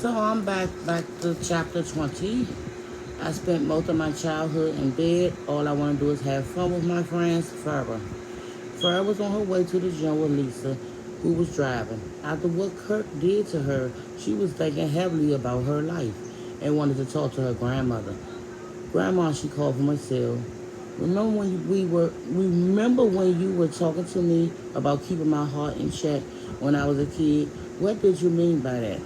So I'm back to chapter 20. I spent most of my childhood in bed. All I want to do is have fun with my friends forever. Farrah was on her way to the gym with Lisa, who was driving. After what Kirk did to her, she was thinking heavily about her life and wanted to talk to her grandmother. Grandma, she called from her cell. Remember when you were talking to me about keeping my heart in check when I was a kid? What did you mean by that?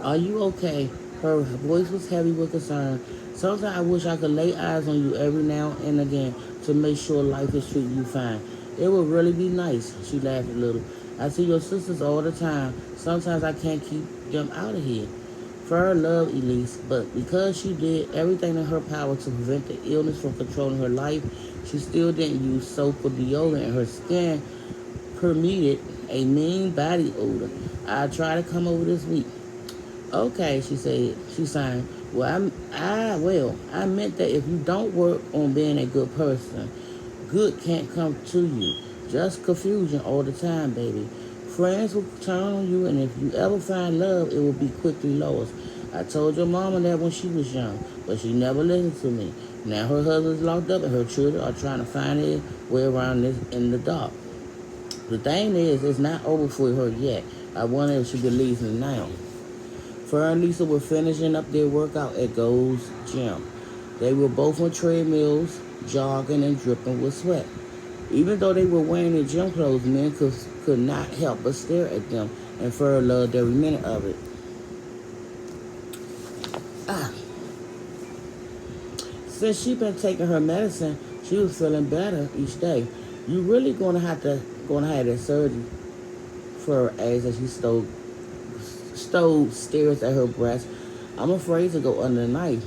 Are you okay? Her voice was heavy with concern. Sometimes I wish I could lay eyes on you every now and again to make sure life is treating you fine. It would really be nice. She laughed a little. I see your sisters all the time. Sometimes I can't keep them out of here. Farrah loved Elise, but because she did everything in her power to prevent the illness from controlling her life, she still didn't use soap or deodorant, and her skin permitted a mean body odor. I'll try to come over this week. Okay, she said. She signed. I meant that if you don't work on being a good person, good can't come to you. Just confusion all the time, baby. Friends will turn on you, and if you ever find love, it will be quickly lost. I told your mama that when she was young, but she never listened to me. Now her husband's locked up, and her children are trying to find their way around this in the dark. The thing is, it's not over for her yet. I wonder if she believes me now. Fern and Lisa were finishing up their workout at Gold's gym. They were both on treadmills, jogging and dripping with sweat. Even though they were wearing their gym clothes, men could not help but stare at them, and Fern loved every minute of it. Ah. Since she'd been taking her medicine, she was feeling better each day. You really gonna have that surgery, Fern asked as she stole stares at her breast. I'm afraid to go under the knife.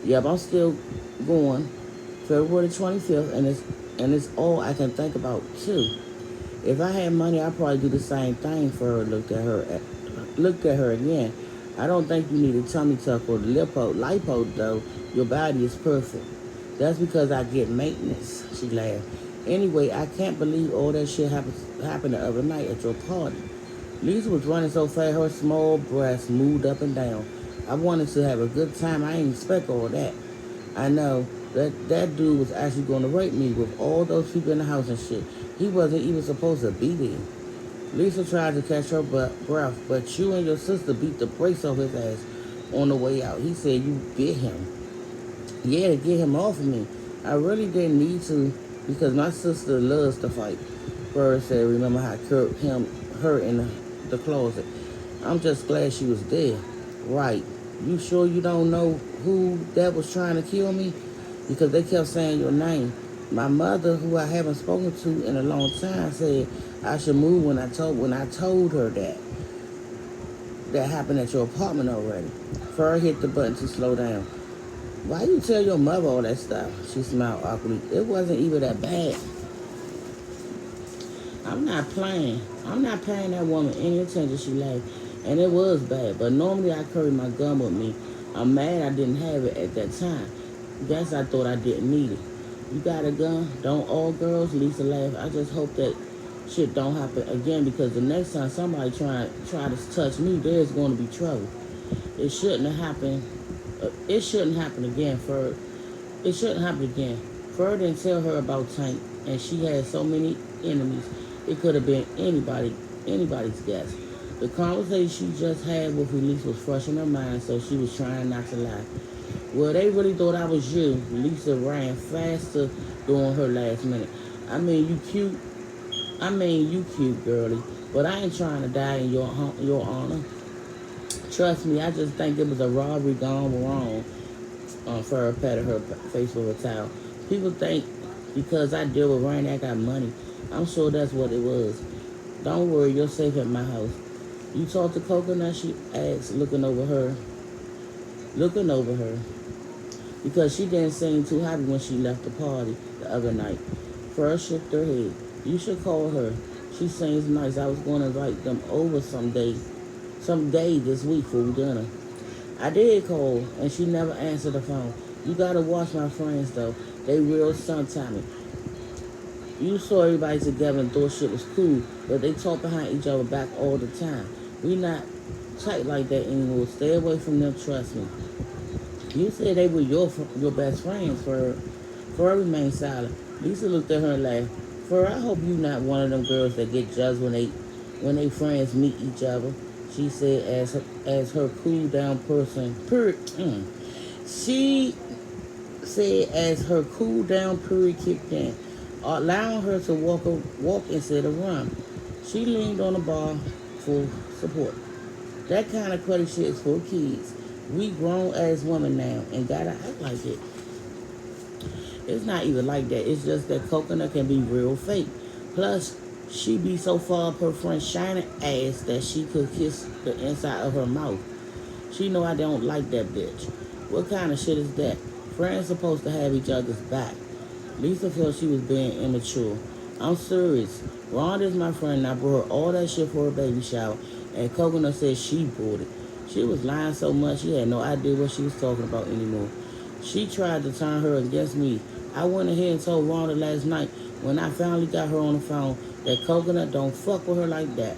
Yep, I'm still going. February 25th, and it's all I can think about too. If I had money, I'd probably do the same thing. For her looked at her again. I don't think you need a tummy tuck or lipo though. Your body is perfect. That's because I get maintenance. She laughed. Anyway, I can't believe all that shit happened the other night at your party. Lisa was running so fast, her small breasts moved up and down. I wanted to have a good time. I didn't expect all that. I know that dude was actually going to rape me with all those people in the house and shit. He wasn't even supposed to be there. Lisa tried to catch her breath, but you and your sister beat the brakes off his ass on the way out. He said you bit him. Yeah, to get him off of me. I really didn't need to because my sister loves to fight. Bird said, remember how Kurt her in the closet. I'm just glad she was there. Right. You sure you don't know who that was trying to kill me? Because they kept saying your name. My mother, who I haven't spoken to in a long time, said I should move when I told her that happened at your apartment already. Fur hit the button to slow down. Why you tell your mother all that stuff? She smiled awkwardly. It wasn't even that bad. I'm not playing. I'm not paying that woman any attention, she laughed. And it was bad, but normally I carry my gun with me. I'm mad I didn't have it at that time. Guess I thought I didn't need it. You got a gun? Don't all girls? Lisa laughed. I just hope that shit don't happen again because the next time somebody try to touch me, there's going to be trouble. It shouldn't have happened. It shouldn't happen again, Ferd. It shouldn't happen again. Ferd didn't tell her about Tank, and she had so many enemies. It could have been anybody's guess. The conversation she just had with Elise was fresh in her mind, so she was trying not to lie. Well, they really thought I was you. Lisa ran faster during her last minute. You cute, girlie, but I ain't trying to die in your honor. Trust me, I just think it was a robbery gone wrong. Farrah patted her face with a towel. People think because I deal with Randy, I got money. I'm sure that's what it was. Don't worry, you're safe at my house. You talked to Coconut? She asked, looking over her. Because she didn't seem too happy when she left the party the other night. Farrah shook her head. You should call her. She seems nice. I was going to invite them over some day this week for dinner. I did call, and she never answered the phone. You gotta watch my friends, though. They real sometimey. You saw everybody together and thought shit was cool, but they talk behind each other back all the time. We not tight like that anymore. Stay away from them, trust me. You said they were your best friends. For remained silent. Lisa looked at her and laughed. For I hope you not one of them girls that get judged when they friends meet each other. She said as her cool down person. She said as her cool down period kicked in, allowing her to walk instead of run. She leaned on the bar for support. That kind of cruddy shit is for kids. We grown as women now and gotta act like it. It's not even like that. It's just that Coconut can be real fake. Plus, she be so far up her friend's shining ass that she could kiss the inside of her mouth. She know I don't like that bitch. What kind of shit is that? Friends supposed to have each other's back. Lisa felt she was being immature. I'm serious. Rhonda is my friend and I brought her all that shit for her baby shower. And Coconut said she bought it. She was lying so much she had no idea what she was talking about anymore. She tried to turn her against me. I went ahead and told Rhonda last night when I finally got her on the phone that Coconut don't fuck with her like that.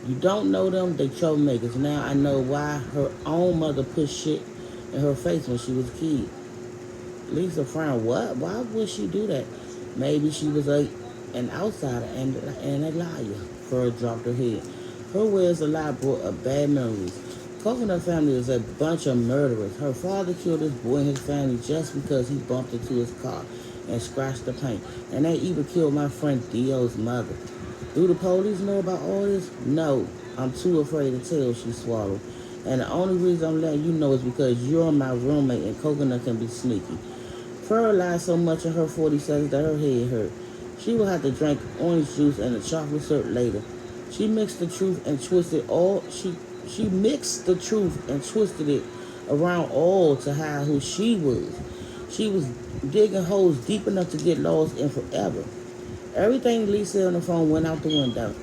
You don't know them, they troublemakers. Now I know why her own mother pushed shit in her face when she was a kid. Lisa frowned. What? Why would she do that? Maybe she was an outsider and a liar. Fur dropped her head. Her words a lie brought up bad memories. Coconut family is a bunch of murderers. Her father killed his boy and his family just because he bumped into his car and scratched the paint. And they even killed my friend Dio's mother. Do the police know about all this? No. I'm too afraid to tell, she swallowed. And the only reason I'm letting you know is because you're my roommate and Coconut can be sneaky. Fur lied so much in her 40 seconds that her head hurt. She will have to drink orange juice and a chocolate syrup later. She mixed the truth and twisted all she mixed the truth and twisted it around all to hide who she was. She was digging holes deep enough to get lost in forever. Everything Lee said on the phone went out the window.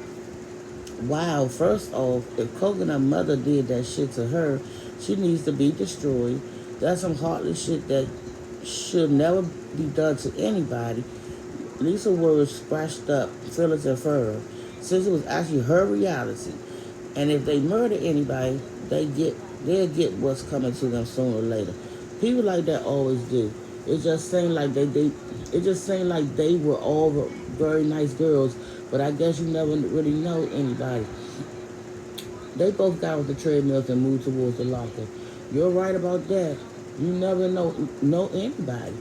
Wow, first off, if Coconut mother did that shit to her, she needs to be destroyed. That's some heartless shit that should never be done to anybody. Lisa's words scratched up feelings and fur, since it was actually her reality. And if they murder anybody, they'll get what's coming to them sooner or later. People like that always do. It just seemed like they were all very nice girls, but I guess you never really know anybody. They both got off the treadmills and moved towards the locker. You're right about that. You never know anybody,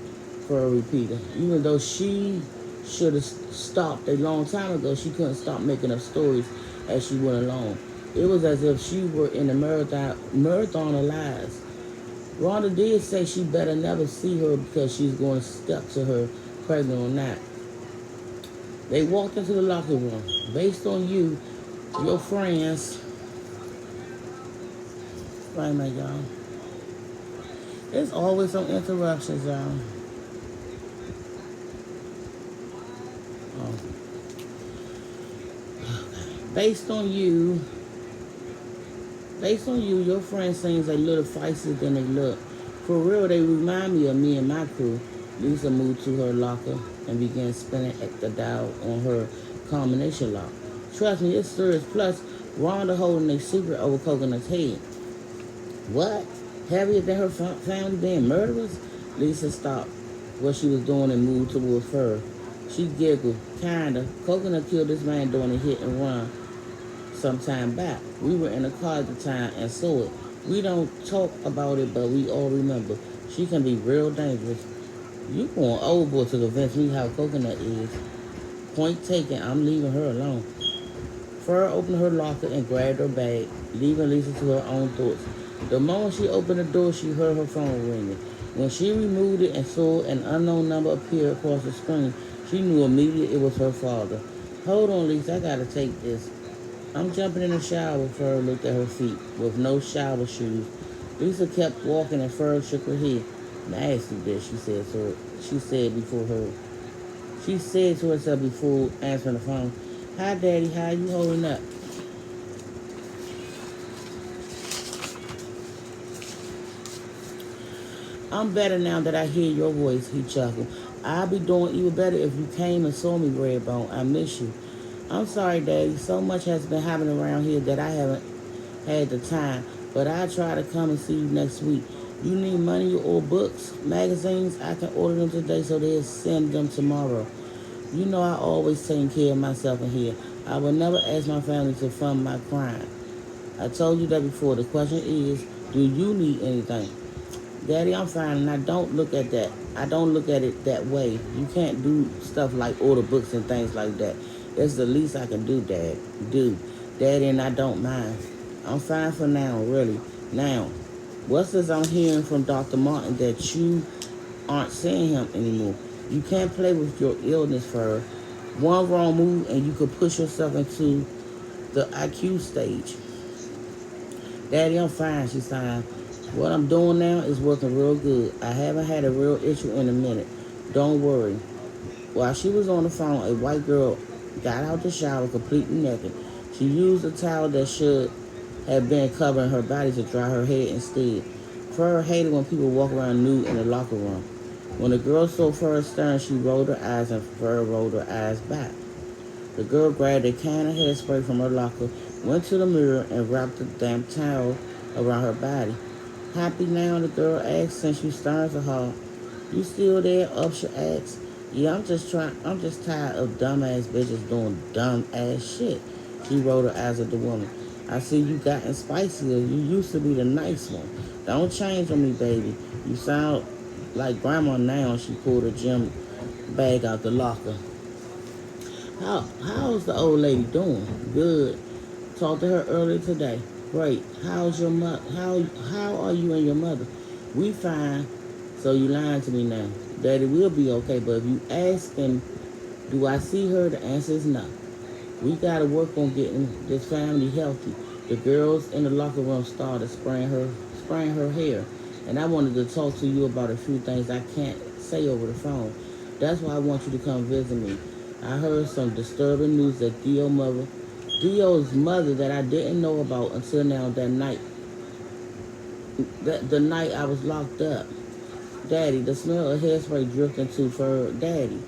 for a repeater. Even though she should have stopped a long time ago, she couldn't stop making up stories as she went along. It was as if she were in a marathon of lies. Rhonda did say she better never see her because she's going to step to her, pregnant or not. They walked into the locker room. Based on you, your friends. Right, my y'all. There's always some interruptions, y'all. Oh. Based on you, your friend seems a little feisty than they look. For real, they remind me of me and my crew. Lisa moved to her locker and began spinning at the dial on her combination lock. Trust me, it's serious. Plus, Rhonda holding a secret over Coconut's head. What? Heavier than her family being murderers? Lisa stopped what she was doing and moved towards her. She giggled. Kinda. Coconut killed this man doing a hit and run some time back. We were in the car at the time and saw it. We don't talk about it, but we all remember. She can be real dangerous. You going overboard to convince me how Coconut is. Point taken, I'm leaving her alone. Fur opened her locker and grabbed her bag, leaving Lisa to her own thoughts. The moment she opened the door, she heard her phone ringing. When she removed it and saw an unknown number appear across the screen, she knew immediately it was her father. Hold on, Lisa, I gotta take this. I'm jumping in the shower. Fur looked at her feet with no shower shoes. Lisa kept walking and Fur shook her head. Nasty bitch, she said to her. She said to herself before answering the phone. Hi, Daddy. How you holding up? I'm better now that I hear your voice, he chuckled. I'd be doing even better if you came and saw me, Redbone. I miss you. I'm sorry, Daddy. So much has been happening around here that I haven't had the time, but I'll try to come and see you next week. You need money or books, magazines? I can order them today so they'll send them tomorrow. You know I always take care of myself in here. I would never ask my family to fund my crime. I told you that before. The question is, do you need anything? Daddy, I'm fine, and I don't look at that. I don't look at it that way. You can't do stuff like order books and things like that. That's the least I can do, Dad. Do, Daddy, and I don't mind. I'm fine for now, really. Now, what's this I'm hearing from Dr. Martin that you aren't seeing him anymore? You can't play with your illness for one wrong move, and you could push yourself into the IQ stage. Daddy, I'm fine, she signed. What I'm doing now is working real good. I haven't had a real issue in a minute. Don't worry. While she was on the phone, a white girl got out the shower completely naked. She used a towel that should have been covering her body to dry her head instead. Fur hated when people walk around nude in the locker room. When the girl saw Fur staring, she rolled her eyes and Fur rolled her eyes back. The girl grabbed a can of hairspray from her locker, went to the mirror, and wrapped the damp towel around her body. Happy now, the girl asked, since you staring so hard. You still there? Upshur asked. Yeah, I'm just tired of dumbass bitches doing dumb ass shit. She rolled her eyes at the woman. I see you gotten spicier. You used to be the nice one. Don't change on me, baby. You sound like grandma now. She pulled her gym bag out the locker. How's the old lady doing? Good. Talked to her earlier today. Great. How's your mother? How are you and your mother? We fine. So you lying to me now. Daddy will be okay, but if you ask him, do I see her? The answer is no. We gotta work on getting this family healthy. The girls in the locker room started spraying her hair, and I wanted to talk to you about a few things I can't say over the phone. That's why I want you to come visit me. I heard some disturbing news that Dio's mother that I didn't know about until now that night. The night I was locked up. Daddy, the smell of hairspray drifting to Fur. Daddy,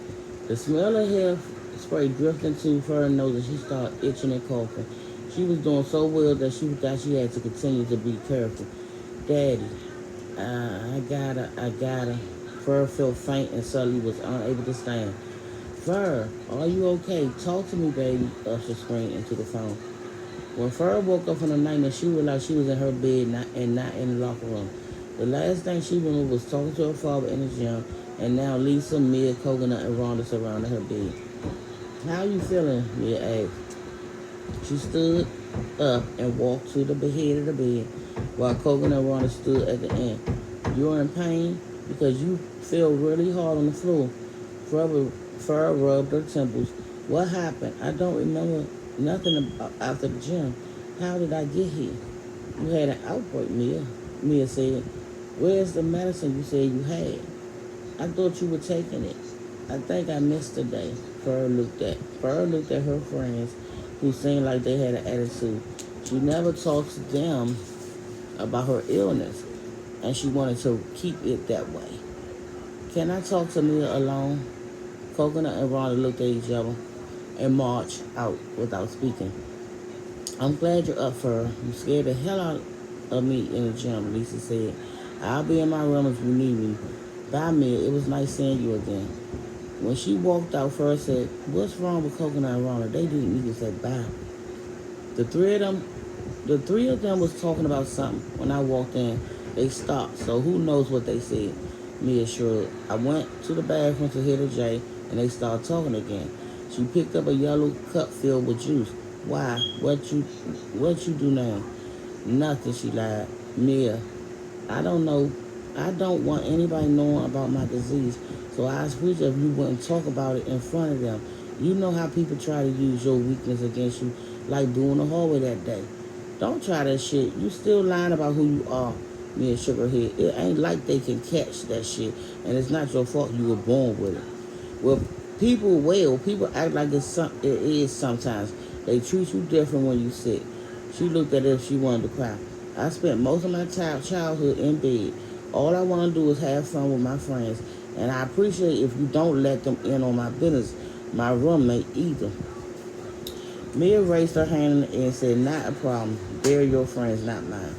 the smell of hairspray drifting to Fur nose and she started itching and coughing. She was doing so well that she thought she had to continue to be careful. Daddy, I gotta. Fur felt faint and suddenly was unable to stand. Fur, are you okay? Talk to me, baby, Usher screamed into the phone. When Fur woke up from the nightmare, she realized she was in her bed and not in the locker room. The last thing she remembered was talking to her father in the gym, and now Lisa, Mia, Coconut, and Rhonda surrounded her bed. How you feeling? Mia asked. She stood up and walked to the head of the bed, while Coconut and Rhonda stood at the end. You're in pain because you feel really hard on the floor. Fur rubbed her temples. What happened? I don't remember nothing after the gym. How did I get here? You had an outbreak, Mia. Mia said. Where's the medicine you said you had? I thought you were taking it. I think I missed the day. Fur looked at her friends, who seemed like they had an attitude. She never talked to them about her illness, and she wanted to keep it that way. Can I talk to Mia alone? Coconut and Rhonda looked at each other and marched out without speaking. I'm glad you're up, Fur. You scared the hell out of me in the gym, Lisa said. I'll be in my room if you need me. Bye, Mia. It was nice seeing you again. When she walked out, Fur said, what's wrong with Coconut and Rhonda? They didn't even say bye. The three of them was talking about something. When I walked in, they stopped, so who knows what they said. Mia shrugged. I went to the bathroom to hit a J, and they started talking again. She picked up a yellow cup filled with juice. Why? What you do now? Nothing, she lied. Mia, I don't know. I don't want anybody knowing about my disease, so I wish if you wouldn't talk about it in front of them. You know how people try to use your weakness against you, like doing the hallway that day. Don't try that shit. You still lying about who you are. Mia shook her head. It ain't like they can catch that shit, and it's not your fault you were born with it. People act like it is sometimes. They treat you different when you sick. She looked at it as if she wanted to cry. I spent most of my childhood in bed. All I want to do is have fun with my friends, and I appreciate if you don't let them in on my business. My roommate either. Mia raised her hand and said, "Not a problem. They're your friends, not mine."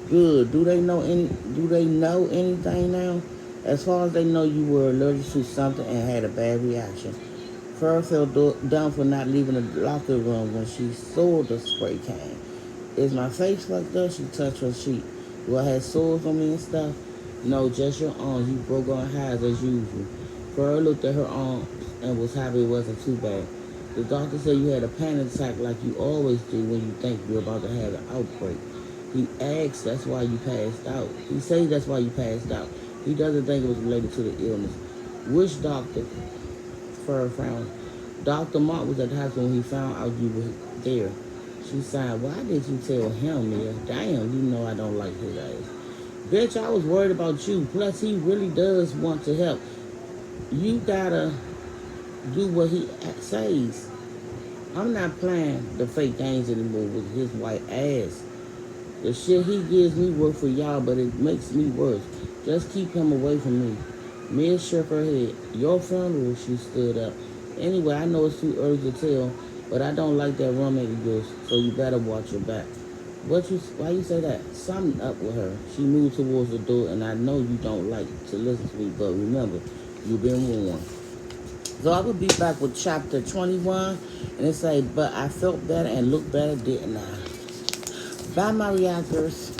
Good. Do they know anything now? As far as they know, you were allergic to something and had a bad reaction. Fur felt dumb for not leaving the locker room when she saw the spray can. Is my face fucked up? She touched her cheek. Do I have sores on me and stuff? No, just your arms. You broke on highs as usual. Fur looked at her arms and was happy it wasn't too bad. The doctor said you had a panic attack like you always do when you think you're about to have an outbreak. He asks that's why you passed out. He says that's why you passed out. He doesn't think it was related to the illness. Which doctor? Fur frowned. Dr. Mark was at the hospital when he found out you were there. She sighed. Why did you tell him, Mia? Damn, you know I don't like his ass. Bitch, I was worried about you. Plus, he really does want to help. You gotta do what he says. I'm not playing the fake games anymore with his white ass. The shit he gives me work for y'all, but it makes me worse. Just keep him away from me. Mia shook her head. Your funeral, she stood up. Anyway, I know it's too early to tell, but I don't like that roommate of yours, so you better watch your back. Why you say that? Something up with her. She moved towards the door, and I know you don't like to listen to me, but remember, you've been warned. So I will be back with chapter 21, and it say, but I felt better and looked better, didn't I? Bye, my reactors.